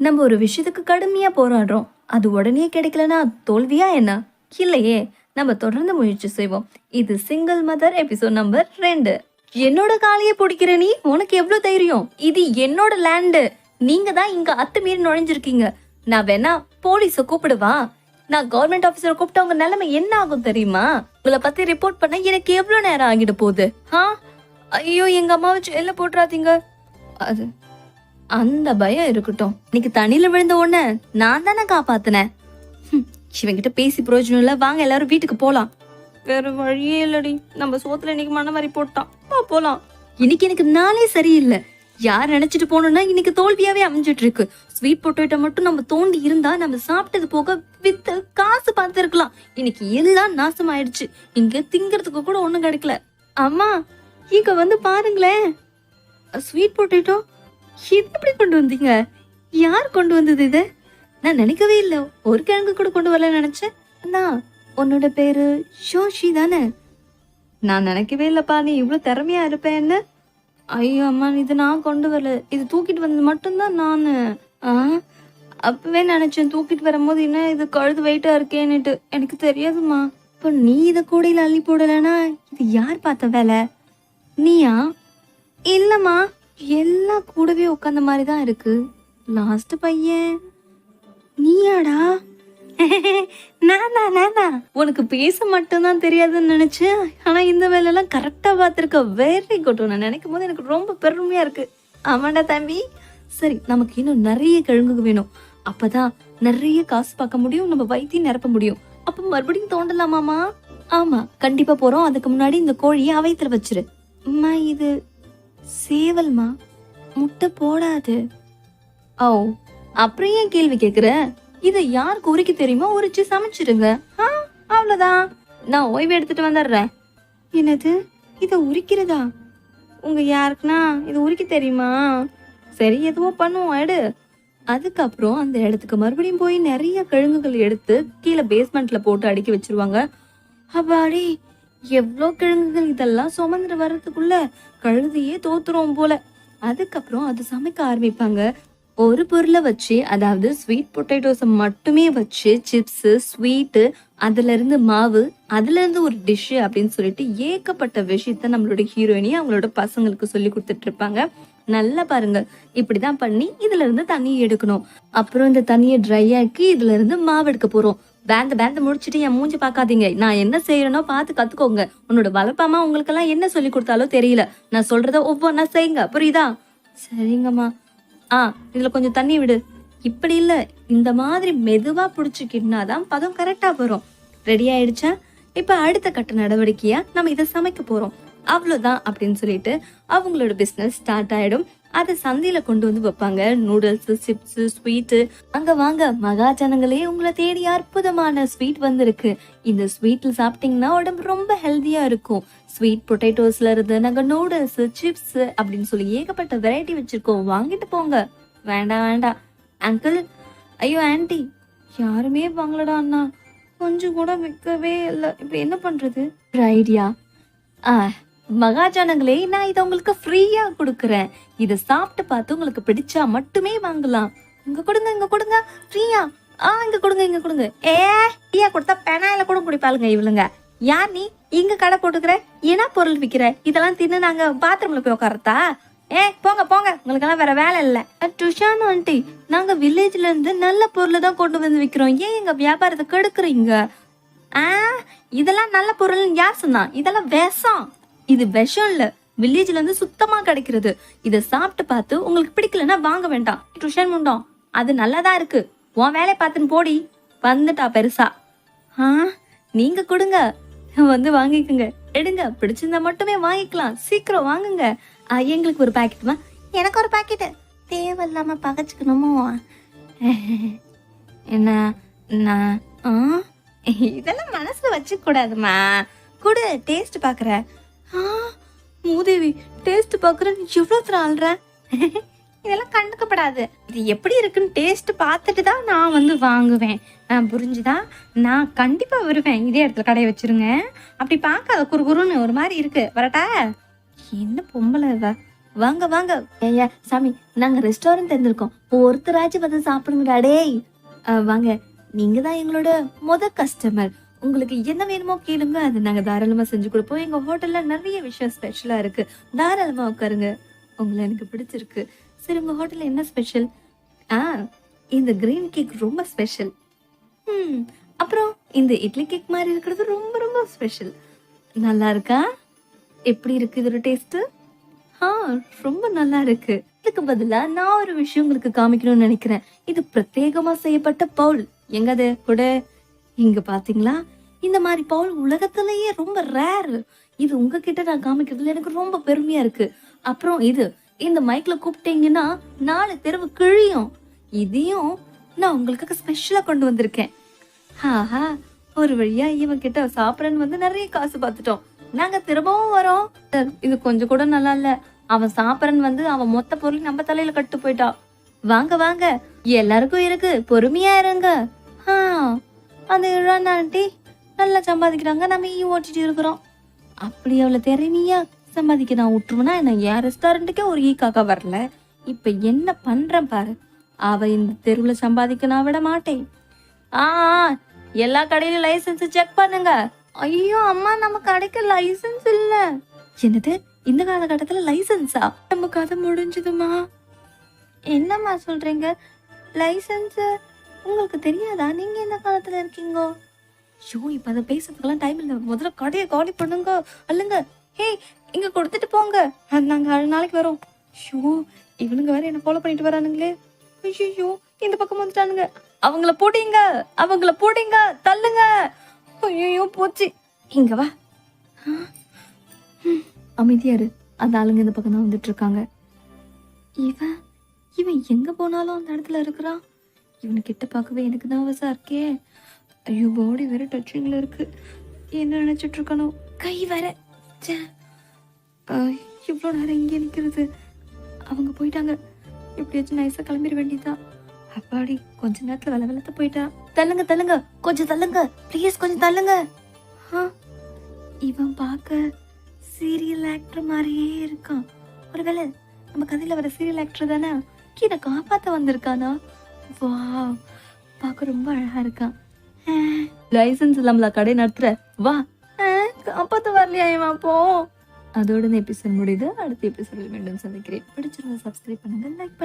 நம்ம ஒரு விஷயத்துக்கு கடுமையா போராடுறோம். அது உடனே கிடைக்கலனா தோல்வியா என்ன? இல்லையே. நம்ம தொடர்ந்து முயற்சி செய்வோம். இது சிங்கிள் மதர் எபிசோட் நம்பர் 2. என்னோட காலையே பிடிக்கிற நீ, உனக்கு எவ்வளவு தைரியம்? இது என்னோட லேண்டு. நீங்க தான் இங்க அத்துமீறி நுழைஞ்சிருக்கீங்க. நான் வேணா போலீஸ கூப்பிடுவா? நான் கவர்மெண்ட் ஆபீசரை கூப்பிட்டு உங்க நிலைமை என்ன ஆகும் தெரியுமா? உங்களை பத்தி ரிப்போர்ட் பண்ண எனக்கு எவ்வளவு நேரம் ஆகிட போகுது? ஐயோ, எங்க அம்மாவை ஜெயில போட்டுறாதீங்க. அது அந்த பயம் இருக்கட்டும். இன்னைக்கு தண்ணியில விழுந்த உடனே நான் தானே காப்பாத்தினேன். இவங்கிட்ட பேசி பிரயோஜனம் இல்ல. வாங்க எல்லாரும் வீட்டுக்கு போலாம். வேற வழியே இல்லடி. நம்ம சோத்துல இன்னைக்கு மண்ணமாரி போட்டான். போலாம். இன்னைக்கு எனக்கு நாளே சரியில்லை. யார் நினைச்சிட்டு போனோம்னா இன்னைக்கு தோல்வியாவே அமைஞ்சிட்டு இருக்கு. ஸ்வீட் பொட்டேட்டோ மட்டும் நம்ம தோண்டி இருந்தா நம்ம சாப்பிட்டது போக வித்து காசு பார்த்துருக்கலாம். இன்னைக்கு எல்லாம் நாசம் ஆயிடுச்சு. இங்க திங்கிறதுக்கு கூட ஒண்ணும் கிடைக்கல. அம்மா, இங்க வந்து பாருங்களேன். ஸ்வீட் பொட்டேட்டோ இது எப்படி கொண்டு வந்தீங்க? யார் கொண்டு வந்தது இத? நான் நினைக்கவே இல்லை. ஒரு கிழங்கு கூட கொண்டு வரல நினைச்சேன். அண்ணா, உன்னோட பேரு ஷோஷி தானே? நான் நினைக்கவே இல்லப்பா நீ இவ்வளவு திறமையா இருப்பேன்னு. ஐயோ அம்மா, இது நான் கொண்டு வரல. இது தூக்கிட்டு வந்தது மட்டும்தான் நானு. அப்பவே நினைச்சேன் தூக்கிட்டு வரும்போது என்ன இது கழுது வெயிட்டா இருக்கேன்னுட்டு. எனக்கு தெரியாதுமா. இப்போ நீ இத கூடையில அள்ளி போடலனா இது யார் பார்த்த வேலை? நீயா? இல்லம்மா, எல்லாம் கூடவே உட்காந்த மாதிரி தான் இருக்கு. லாஸ்ட் பையன் நீயாடா? நானா? உனக்கு பேச மட்டும்தான் தெரியாதுன்னு நினைச்சேன். ஆனா இந்த வேலையெல்லாம் கரெக்டா பாத்துருக்க. Very good. நான் நினைக்கும் போது எனக்கு ரொம்ப பெருமையா இருக்கு. ஆமாண்டா தம்பி. சரி, நமக்கு இன்னும் நிறைய கிழங்கு வேணும். அப்பதான் நிறைய காசு பார்க்க முடியும். நம்ம வயித்தையும் நிரப்ப முடியும். அப்ப மறுபடியும் தோண்டலாமாமா? ஆமா, கண்டிப்பா போறோம். அதுக்கு முன்னாடி இந்த கோழியை அவைத்துல வச்சிரு. அம்மா, இது சேவல்மா, முட்டை போடாது. ஓ, அப்புறம் ஏன் கேள்வி கேக்குற? இத யாருக்கு உரிக்க தெரியுமா உரிச்சு சமைச்சிருங்க. அவ்வளவுதான். நான் ஓய்வு எடுத்துட்டு வந்துடுறேன். என்னது, இத உரிக்கிறதா? உங்க யாருக்குன்னா இது உரிக்க தெரியுமா? சரி, எதுவும் பண்ணுவோம், எடு. அதுக்கப்புறம் அந்த இடத்துக்கு மறுபடியும் போய் நிறைய கிழங்குகள் எடுத்து கீழே பேஸ்மெண்ட்ல போட்டு அடுக்கி வச்சிருவாங்க. அப்பாடி, எவ்வளோ கிழங்குகள்! இதெல்லாம் சுமந்துட்டு வர்றதுக்குள்ள கழுதையே தோத்துரும் போல. அதுக்கப்புறம் அது சமைக்க ஆரம்பிப்பாங்க. ஒரு பொருளை வச்சு, அதாவது ஸ்வீட் பொட்டேட்டோஸை மட்டுமே வச்சு சிப்ஸ், ஸ்வீட்டு, அதுல இருந்து மாவு, அதுல இருந்து ஒரு டிஷ் அப்படின்னு சொல்லிட்டு ஏகப்பட்ட விஷயத்த நம்மளோட ஹீரோயினி அவங்களோட பசங்களுக்கு சொல்லி கொடுத்துட்டு இருப்பாங்க. நல்லா பாருங்க. இப்படிதான் பண்ணி இதுல இருந்து தண்ணியை எடுக்கணும். அப்புறம் இந்த தண்ணியை ட்ரை ஆக்கி இதுல இருந்து மாவு எடுக்க போறோம். பேந்த முடிச்சுட்டு என் மூஞ்சி பாக்காதீங்க. நான் என்ன செய்யறேனோ பார்த்து கத்துக்கோங்க. உன்னோட வளர்ப்பாமா உங்களுக்கெல்லாம் என்ன சொல்லி கொடுத்தாலும் தெரியல. நான் சொல்றத ஒவ்வொன்னா செய்யுங்க, புரியுதா? சரிங்கம்மா. இதுல கொஞ்சம் தண்ணி விடு. இப்படி இல்ல, இந்த மாதிரி மெதுவா புடிச்சுக்கிட்டாதான் பதம் கரெக்டா வரும். ரெடி ஆயிடுச்சா? இப்ப அடுத்த கட்ட நடவடிக்கையா நம்ம இதை சமைக்க போறோம். அவ்வளவுதான் அப்படின்னு சொல்லிட்டு அவங்களோட பிசினஸ் ஸ்டார்ட் ஆயிடும். அதை சந்தையில கொண்டு வந்து வைப்பாங்க. Noodles, chips, sweet. அங்க வாங்க மகாஜனங்களே, உங்களை தேடி அற்புதமான ஸ்வீட் வந்திருக்கு. இந்த ஸ்வீட்ல சாப்பிட்டீங்கன்னா உடம்பு ரொம்ப ஹெல்தியா இருக்கும். ஸ்வீட் பொட்டேட்டோஸ்ல இருந்து நாங்க நூடுல்ஸ், சிப்ஸ் அப்படின்னு சொல்லி ஏகப்பட்ட வெரைட்டி வச்சிருக்கோம். வாங்கிட்டு போங்க. வேண்டாம் அங்கிள். ஐயோ ஆன்டி, யாருமே வாங்கலடா அண்ணா. கொஞ்சம் கூட விற்கவே இல்லை. இப்ப என்ன பண்றது? ஐடியா. மகாஜனங்களே, நான் இதை உங்களுக்கு ஃப்ரீயா கொடுக்கறேன். இதை சாப்பிட்டு பார்த்து உங்களுக்கு பிடிச்சா மட்டுமே வாங்கலாம். இங்க கொடுங்க ஃப்ரீயா. இங்க கொடுங்க. ஃப்ரீயா கொடுத்தா பெனாயில கூட குடிப்பாளுங்க இவளுங்க. யார் நீ? இங்க கடை போட்டுக்கிற? என்ன பொருள் விக்கிற? இதெல்லாம் தின்னு நாங்க பாத்ரூம்ல போய் உட்காரத்தா? போங்க, உங்களுக்கெல்லாம் வேற வேலை இல்ல. டுஷான் ஆண்டி, நாங்க வில்லேஜ்ல இருந்து நல்ல பொருளை தான் கொண்டு வந்து விக்கிறோம். ஏன் எங்க வியாபாரத்தை கெடுக்குறீங்க? இதெல்லாம் நல்ல பொருள் யார் சொன்னா? இதெல்லாம் விஷம். இது விஷம் இல்ல, வில்லேஜ்ல இருந்து சுத்தமா கிடைக்கிறது. இத சாப்பிட்டு பார்த்து உங்களுக்கு பிடிக்கலன்னா வாங்க வேண்டாம். டுஷன் முண்டோம், அது நல்லாதான் இருக்கு. உன் வேலையை பார்த்துன்னு போடி. வந்துட்டா பெருசா. நீங்க கொடுங்க, வந்து வாங்கிக்குங்க. எடுங்க, பிடிச்சிருந்தா மட்டுமே வாங்கிக்கலாம். சீக்கிரம் வாங்குங்க. எங்களுக்கு ஒரு பாக்கெட்டுமா? எனக்கு ஒரு பாக்கெட்டு. தேவையில்லாம பகச்சுக்கணுமோ? என்ன? இதெல்லாம் மனசுல வச்சுக்க கூடாதுமா. குடு, டேஸ்ட் பாக்குற. மூதேவி, டேஸ்ட் பாக்குறேன் எவ்வளவு ஆள்ற. இதெல்லாம் கண்டுக்கப்படாது. இது எப்படி இருக்குன்னு டேஸ்ட் பார்த்துட்டு தான் நான் வந்து வாங்குவேன். புரிஞ்சுதா? நான் கண்டிப்பா வருவேன். இதே இடத்துல கடையை வச்சிருங்க. அப்படி பார்க்காத, குறுகுறுன்னு ஒரு மாதிரி இருக்கு. வரட்டா? என்ன பொம்பளை இவ? வாங்க வாங்க. ஏய்யா சாமி, நாங்க ரெஸ்டாரண்ட் இருந்திருக்கோம், ஒருத்தராச்சும் வந்து சாப்பிடுங்கடா டேய். வாங்க, நீங்க தான் எங்களோட கஸ்டமர். உங்களுக்கு என்ன வேணுமோ கேளுங்க, அது நாங்க தாராளமா செஞ்சு கொடுப்போம். எங்க ஹோட்டல்ல நிறைய விஷயம் ஸ்பெஷலா இருக்கு, தாராளமா உட்காருங்க. உங்களை எனக்கு பிடிச்சிருக்கு. சரி, உங்க ஹோட்டல்ல என்ன ஸ்பெஷல்? ஆ, இந்த கிரீன் கேக் ரொம்ப ஸ்பெஷல். அப்புறம் இந்த இட்லி கேக் மாதிரி இருக்கிறது ரொம்ப ரொம்ப ஸ்பெஷல். நல்லா இருக்கா? எப்படி இருக்கு இதோட டேஸ்ட்? ஆ, ரொம்ப நல்லா இருக்கு. இதுக்கு பதிலா நான் ஒரு விஷயம் உங்களுக்கு காமிக்கணும்னு நினைக்கிறேன். இது பிரத்யேகமா செய்யப்பட்ட பவுல். எங்க அது கூட? இங்க பாத்தீங்களா? இந்த மாதிரி பவுல் உலகத்திலேயே ரொம்ப ரேர். இது உங்ககிட்ட நான் காமிக்கிறதுல எனக்கு ரொம்ப பெருமையா இருக்கு. அப்புறம் இந்த மைக்ல கூப்பிட்டீங்கன்னா 4 தெருவு கிழியும். இதையும் நான் உங்களுக்காக ஸ்பெஷலா கொண்டு வந்திருக்கேன். ஆஹா, ஒரு வழியா இவன் கிட்ட சாப்பிடன்னு வந்து நிறைய காசு பார்த்துட்டோம். நாங்க திரும்பவும் வரோம். இது கொஞ்சம் கூட நல்லா இல்ல. அவன் சாப்பிடன்னு வந்து அவன் மொத்த பொருள் நம்ம தலையில கட்டு போயிட்டான். வாங்க வாங்க, எல்லாருக்கும் இருக்கு, பொறுமையா இருங்க. அந்த இழான ஆண்டி நல்லா சம்பாதிக்கிறாங்க, நம்ம ஓட்டிட்டு இருக்கிறோம். அப்படி அவளை திறமையா சம்பாதிக்க நான் விட்டுருவனா என்ன? என் ரெஸ்டாரண்ட்டுக்கே ஒரு காக்கா வரல. இப்ப என்ன பண்றேன் பாரு. அவ இந்த தெருவுல சம்பாதிக்க நான் விட மாட்டேன். ஆ, எல்லா கடையிலும் லைசன்ஸ் செக் பண்ணுங்க. ஐயோ அம்மா, நம்ம கடைக்கு லைசன்ஸ் இல்ல. என்னது, இந்த காலகட்டத்துல லைசன்ஸா? நம்ம கதை முடிஞ்சதுமா? என்னம்மா சொல்றீங்க? லைசன்ஸ் உங்களுக்கு தெரியாதா? நீங்க என்ன காலத்துல இருக்கீங்க? ஷோ, இப்ப அதை பேசுறதுக்கெல்லாம் டைம் இல்ல. முதல்ல கடையை காலி பண்ணுங்க. அல்லங்க, ஹே, இங்க கொடுத்துட்டு போங்க, நாங்க நாளைக்கு வரோம். ஷோ, இவனுங்க வேற என்ன ஃபாலோ பண்ணிட்டு வரானுங்களே. ஐயோ, இந்த பக்கம் வந்துட்டானுங்க. அவங்கள போட்டீங்க, அவங்கள போட்டீங்க, தள்ளுங்க. ஐயோ போச்சு. இங்க வா. அமைதியாரு. அந்த ஆளுங்க இந்த பக்கம் தான் வந்துட்டு இருக்காங்க. இவன் இவன் எங்க போனாலும் அந்த இடத்துல இருக்கிறான். இவனு கிட்ட பார்க்கவே எனக்கு நர்வஸா இருக்கே. ஐயோ, பாடி வேற டச்சிங்ல இருக்கு. என்ன நினைச்சிட்டு இருக்கணும்? கை வேற. இவ்வளோ நேரம் இங்கே நிக்கிறது. அவங்க போயிட்டாங்க. எப்படியாச்சும் நைஸா கிளம்பிட வேண்டியதான். அப்பாடி, கொஞ்ச நேரத்துல வெள்ளத்த போயிட்டா. தள்ளுங்க தள்ளுங்க, கொஞ்சம் தள்ளுங்க ப்ளீஸ், கொஞ்சம் தள்ளுங்க. இவன் பார்க்க சீரியல் ஆக்டர் மாதிரியே இருக்கான். ஒருவேளை நம்ம கதையில வர சீரியல் ஆக்டர் தானே? கீழே காப்பாத்த வந்திருக்கானா? வா, பார்க்க ரொம்ப அழகா இருக்கான். லைசன்ஸ் இல்லாமல கடை நடத்துற? வா. காப்பாத்த வரலையா இவன்? போ. அதோட இந்த எபிசோட் முடியுது. அடுத்த எபிசோடில் மீண்டும் சந்திக்கிறேன். பிடிச்சிருந்தா சப்ஸ்கிரைப் பண்ணுங்க, லைக்